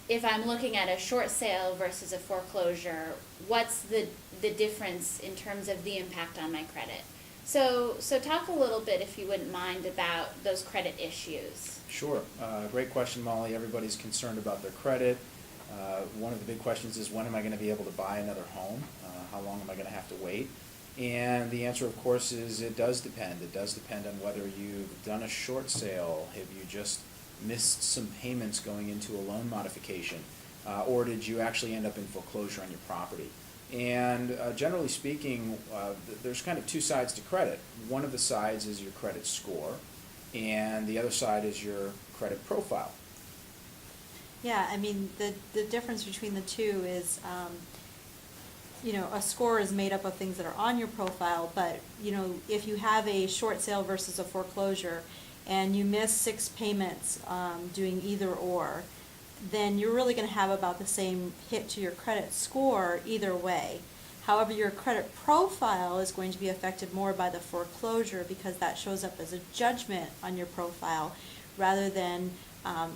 if I'm looking at a short sale versus a foreclosure, what's the difference in terms of the impact on my credit? So talk a little bit, if you wouldn't mind, about those credit issues. Sure. Great question, Molly. Everybody's concerned about their credit. One of the big questions is, when am I going to be able to buy another home? How long am I going to have to wait? And the answer, of course, is it does depend. It does depend on whether you've done a short sale. Have you just missed some payments going into a loan modification? Or did you actually end up in foreclosure on your property? And generally speaking, there's kind of two sides to credit. One of the sides is your credit score, and the other side is your credit profile. Yeah, I mean, the difference between the two is, a score is made up of things that are on your profile, but, if you have a short sale versus a foreclosure and you miss 6 payments doing either or, then you're really going to have about the same hit to your credit score either way. However, your credit profile is going to be affected more by the foreclosure, because that shows up as a judgment on your profile, rather than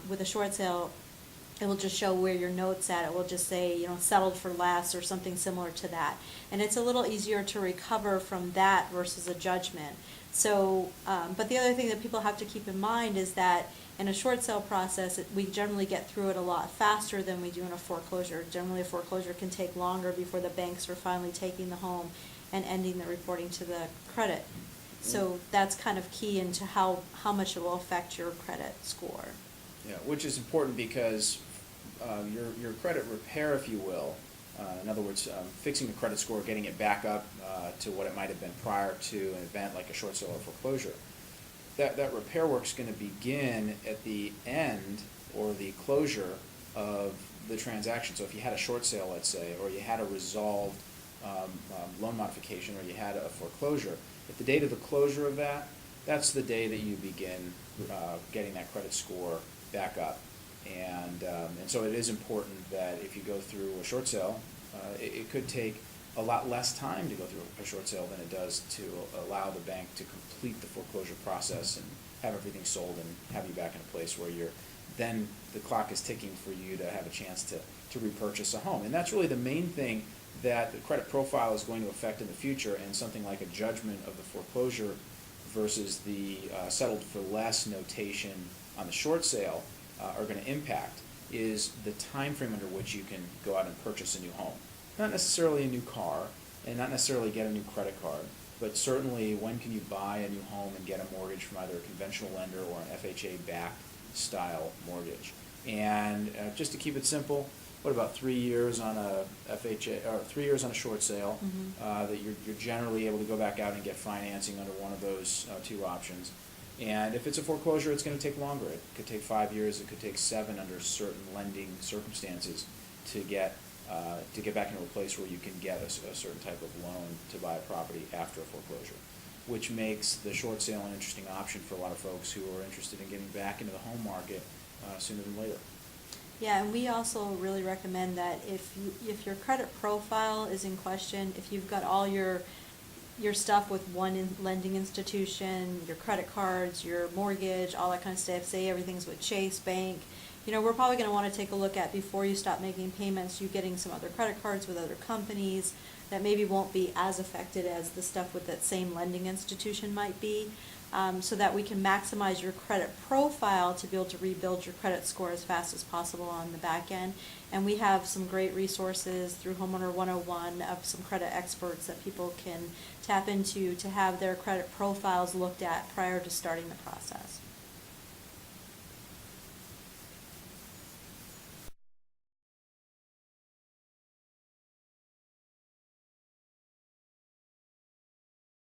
with a short sale, it will just show where your note's at. It will just say, settled for less or something similar to that. And it's a little easier to recover from that versus a judgment. So, but the other thing that people have to keep in mind is that in a short sale process, we generally get through it a lot faster than we do in a foreclosure. Generally, a foreclosure can take longer before the banks are finally taking the home and ending the reporting to the credit. So that's kind of key into how much it will affect your credit score. Yeah, which is important because your credit repair, if you will, in other words, fixing the credit score, getting it back up to what it might have been prior to an event like a short sale or foreclosure, that repair work is going to begin at the end or the closure of the transaction. So if you had a short sale, let's say, or you had a resolved loan modification, or you had a foreclosure, at the date of the closure of that, that's the day that you begin getting that credit score back up. And so it is important that if you go through a short sale, it could take a lot less time to go through a short sale than it does to allow the bank to complete the foreclosure process and have everything sold and have you back in a place where then the clock is ticking for you to have a chance to repurchase a home. And that's really the main thing that the credit profile is going to affect in the future, and something like a judgment of the foreclosure versus the settled for less notation on the short sale are going to impact is the time frame under which you can go out and purchase a new home. Not necessarily a new car, and not necessarily get a new credit card, but certainly when can you buy a new home and get a mortgage from either a conventional lender or an FHA-backed style mortgage. And just to keep it simple, what about 3 years on a FHA, or 3 years on a short sale, that you're generally able to go back out and get financing under one of those two options. And if it's a foreclosure, it's going to take longer. It could take 5 years. It could take 7 under certain lending circumstances to get back into a place where you can get a certain type of loan to buy a property after a foreclosure, which makes the short sale an interesting option for a lot of folks who are interested in getting back into the home market sooner than later. Yeah, and we also really recommend that if your credit profile is in question, if you've got all your stuff with one lending institution, your credit cards, your mortgage, all that kind of stuff, say everything's with Chase Bank, we're probably going to want to take a look at, before you stop making payments, you getting some other credit cards with other companies that maybe won't be as affected as the stuff with that same lending institution might be, so that we can maximize your credit profile to be able to rebuild your credit score as fast as possible on the back end. And we have some great resources through Homeowner 101 of some credit experts that people can tap into to have their credit profiles looked at prior to starting the process.